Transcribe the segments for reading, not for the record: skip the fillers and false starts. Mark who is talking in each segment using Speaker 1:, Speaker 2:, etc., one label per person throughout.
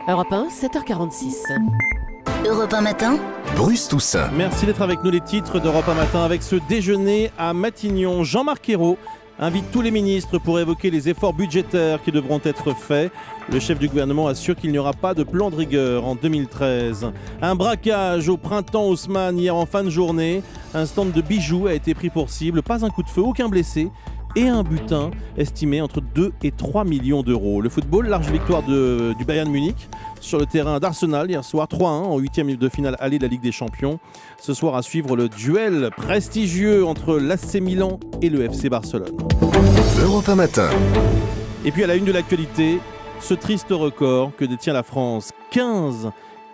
Speaker 1: Europe 1, 7h46.
Speaker 2: Europe 1 matin,
Speaker 3: Bruce Toussaint.
Speaker 4: Merci d'être avec nous, les titres d'Europe 1 matin avec ce déjeuner à Matignon. Jean-Marc Ayrault invite tous les ministres pour évoquer les efforts budgétaires qui devront être faits. Le chef du gouvernement assure qu'il n'y aura pas de plan de rigueur en 2013. Un braquage au printemps Haussmann hier en fin de journée. Un stand de bijoux a été pris pour cible. Pas un coup de feu, aucun blessé. Et un butin estimé entre 2 et 3 millions d'euros. Le football, large victoire du Bayern Munich sur le terrain d'Arsenal hier soir, 3-1 en 8e de finale aller de la Ligue des Champions. Ce soir à suivre le duel prestigieux entre l'AC Milan et le FC Barcelone.
Speaker 3: Europe 1 matin.
Speaker 4: Et puis à la une de l'actualité, ce triste record que détient la France.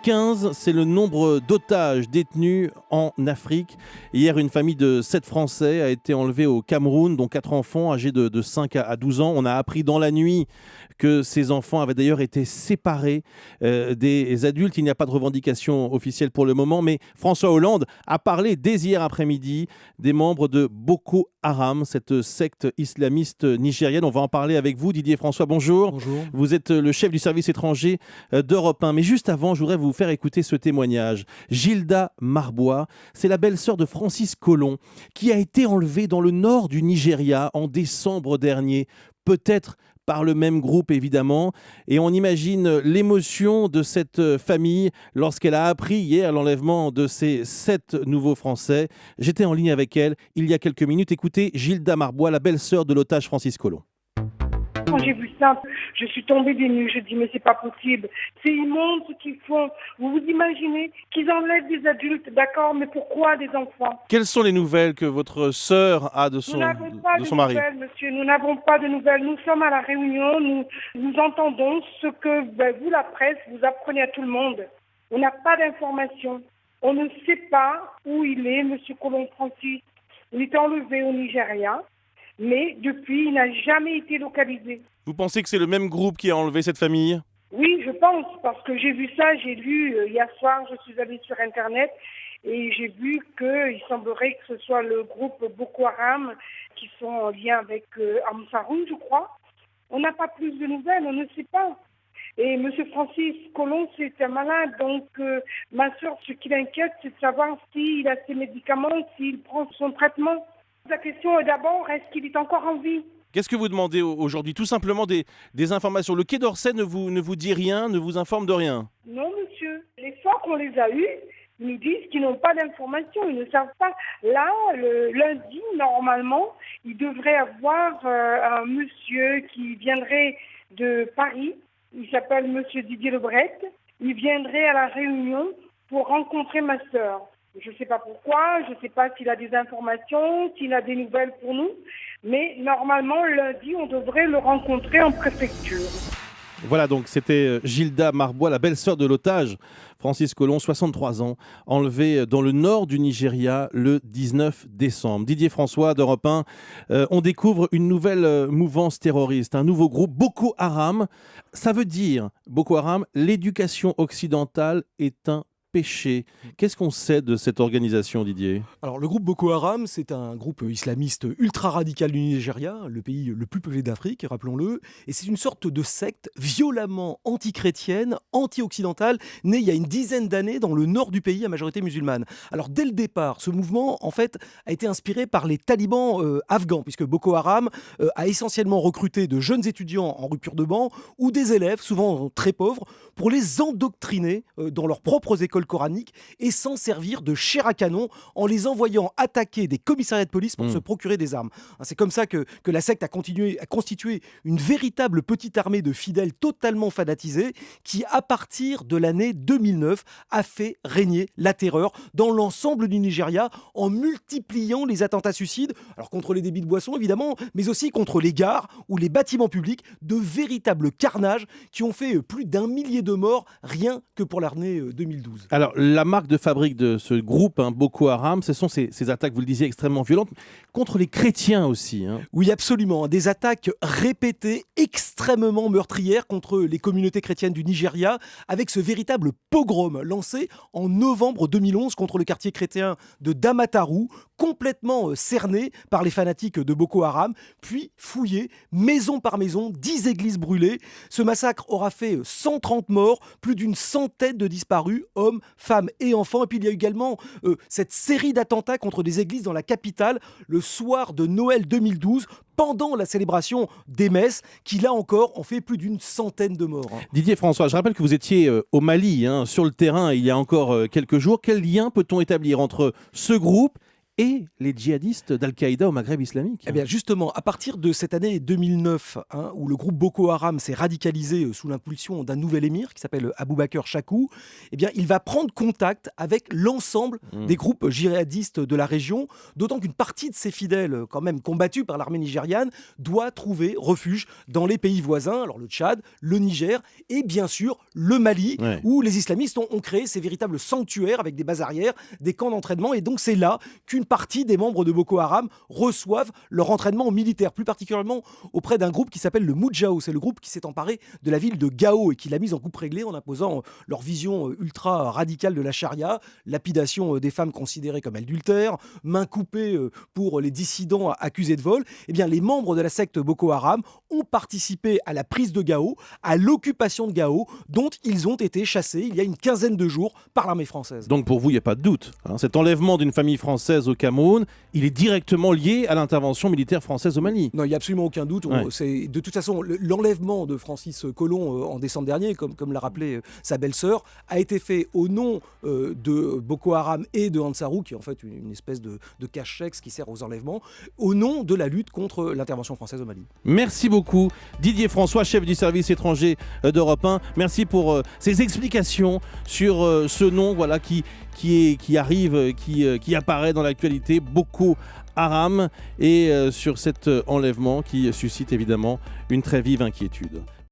Speaker 4: 15, c'est le nombre d'otages détenus en Afrique. Hier, une famille de 7 Français a été enlevée au Cameroun, dont 4 enfants âgés de 5 à 12 ans. On a appris dans la nuit que ces enfants avaient d'ailleurs été séparés des adultes. Il n'y a pas de revendication officielle pour le moment, mais François Hollande a parlé dès hier après-midi des membres de Boko Haram, cette secte islamiste nigérienne. On va en parler avec vous, Didier François. Bonjour.
Speaker 5: Bonjour.
Speaker 4: Vous êtes le chef du service étranger d'Europe 1. Mais juste avant, je voudrais vous faire écouter ce témoignage. Gilda Marbois, c'est la belle-sœur de Francis Colomb, qui a été enlevée dans le nord du Nigeria en décembre dernier. Peut-être par le même groupe, évidemment. Et on imagine l'émotion de cette famille lorsqu'elle a appris hier l'enlèvement de ces 7 nouveaux Français. J'étais en ligne avec elle il y a quelques minutes. Écoutez Gilda Marbois, la belle-sœur de l'otage Francis Colomb.
Speaker 6: Quand j'ai vu ça, je suis tombée des nues. Je dis mais c'est pas possible. C'est immonde ce qu'ils font. Vous vous imaginez qu'ils enlèvent des adultes, d'accord, mais pourquoi des enfants?
Speaker 4: Quelles sont les nouvelles que votre sœur a de son
Speaker 6: Nous n'avons pas de
Speaker 4: mari?
Speaker 6: nouvelles, monsieur. Nous n'avons pas de nouvelles. Nous sommes à la réunion. Nous entendons ce que vous, la presse, vous apprenez à tout le monde. On n'a pas d'informations. On ne sait pas où il est, monsieur Colomb Francis. Il est enlevé au Nigeria. Mais depuis, il n'a jamais été localisé.
Speaker 4: Vous pensez que c'est le même groupe qui a enlevé cette famille?
Speaker 6: Oui, je pense, parce que j'ai vu ça, j'ai lu hier soir, je suis allée sur Internet et j'ai vu qu'il semblerait que ce soit le groupe Boko Haram qui sont en lien avec Ansarou, je crois. On n'a pas plus de nouvelles, on ne sait pas. Et M. Francis Colomb, c'est un malade, donc ma soeur, ce qui l'inquiète, c'est de savoir s'il a ses médicaments, s'il prend son traitement. La question est d'abord, est-ce qu'il est encore en vie?
Speaker 4: Qu'est-ce que vous demandez aujourd'hui? Tout simplement des informations. Le Quai d'Orsay ne vous dit rien, ne vous informe de rien?
Speaker 6: Non, monsieur. Les fois qu'on les a eus, ils nous disent qu'ils n'ont pas d'informations, ils ne savent pas. Là, le lundi, normalement, il devrait avoir un monsieur qui viendrait de Paris. Il s'appelle monsieur Didier Lebret. Il viendrait à la réunion pour rencontrer ma sœur. Je ne sais pas pourquoi, je ne sais pas s'il a des informations, s'il a des nouvelles pour nous, mais normalement, lundi, on devrait le rencontrer en préfecture.
Speaker 4: Voilà, donc c'était Gilda Marbois, la belle-sœur de l'otage Francis Colomb, 63 ans, enlevé dans le nord du Nigeria le 19 décembre. Didier François d'Europe 1, on découvre une nouvelle mouvance terroriste, un nouveau groupe, Boko Haram. Ça veut dire, Boko Haram, l'éducation occidentale est un péché. Qu'est-ce qu'on sait de cette organisation, Didier?
Speaker 5: Alors, le groupe Boko Haram, c'est un groupe islamiste ultra-radical du Nigeria, le pays le plus peuplé d'Afrique, rappelons-le. Et c'est une sorte de secte violemment anti-chrétienne, anti-occidentale, née il y a une dizaine d'années dans le nord du pays à majorité musulmane. Alors, dès le départ, ce mouvement, en fait, a été inspiré par les talibans afghans, puisque Boko Haram a essentiellement recruté de jeunes étudiants en rupture de banc ou des élèves, souvent très pauvres, pour les endoctriner dans leurs propres écoles coraniques et s'en servir de chair à canon en les envoyant attaquer des commissariats de police pour se procurer des armes. C'est comme ça que la secte a constitué une véritable petite armée de fidèles totalement fanatisés qui, à partir de l'année 2009, a fait régner la terreur dans l'ensemble du Nigeria en multipliant les attentats suicides, alors contre les débits de boissons évidemment, mais aussi contre les gares ou les bâtiments publics, de véritables carnages qui ont fait plus d'1 millier de morts rien que pour l'année 2012.
Speaker 4: Alors, la marque de fabrique de ce groupe, Boko Haram, ce sont ces attaques, vous le disiez, extrêmement violentes, contre les chrétiens aussi.
Speaker 5: Oui, absolument. Des attaques répétées, extrêmement meurtrières contre les communautés chrétiennes du Nigeria, avec ce véritable pogrom lancé en novembre 2011 contre le quartier chrétien de Damaturu, complètement cerné par les fanatiques de Boko Haram, puis fouillé maison par maison, 10 églises brûlées. Ce massacre aura fait 130 morts, plus d'une centaine de disparus, hommes, femmes et enfants. Et puis il y a également cette série d'attentats contre des églises dans la capitale le soir de Noël 2012, pendant la célébration des messes, qui là encore ont fait plus d'une centaine de morts.
Speaker 4: Didier François, je rappelle que vous étiez au Mali, sur le terrain, il y a encore quelques jours. Quel lien peut-on établir entre ce groupe et les djihadistes d'Al-Qaïda au Maghreb islamique?
Speaker 5: Eh bien justement, à partir de cette année 2009, où le groupe Boko Haram s'est radicalisé sous l'impulsion d'un nouvel émir qui s'appelle Aboubacar Chakou, eh bien il va prendre contact avec l'ensemble des groupes djihadistes de la région, d'autant qu'une partie de ses fidèles, quand même combattus par l'armée nigériane, doit trouver refuge dans les pays voisins, alors le Tchad, le Niger et bien sûr le Mali, où les islamistes ont créé ces véritables sanctuaires avec des bases arrières, des camps d'entraînement, et donc c'est là qu'une partie des membres de Boko Haram reçoivent leur entraînement militaire, plus particulièrement auprès d'un groupe qui s'appelle le Moudjahou. C'est le groupe qui s'est emparé de la ville de Gao et qui l'a mise en coupe réglée en imposant leur vision ultra radicale de la charia, lapidation des femmes considérées comme adultères, main coupée pour les dissidents accusés de vol. Eh bien, les membres de la secte Boko Haram ont participé à la prise de Gao, à l'occupation de Gao, dont ils ont été chassés il y a une quinzaine de jours par l'armée française.
Speaker 4: Donc pour vous, il n'y a pas de doute. Cet enlèvement d'une famille française au Cameroun, il est directement lié à l'intervention militaire française au Mali.
Speaker 5: Non, il n'y a absolument aucun doute. C'est, de toute façon, l'enlèvement de Francis Collomb en décembre dernier, comme l'a rappelé sa belle-sœur, a été fait au nom de Boko Haram et de Ansarou, qui est en fait une espèce de cache-sexe qui sert aux enlèvements, au nom de la lutte contre l'intervention française au Mali.
Speaker 4: Merci beaucoup Didier François, chef du service étranger d'Europe 1. Merci pour ces explications sur ce nom qui arrive, qui apparaît dans l'actualité, Boko Haram, et sur cet enlèvement qui suscite évidemment une très vive inquiétude.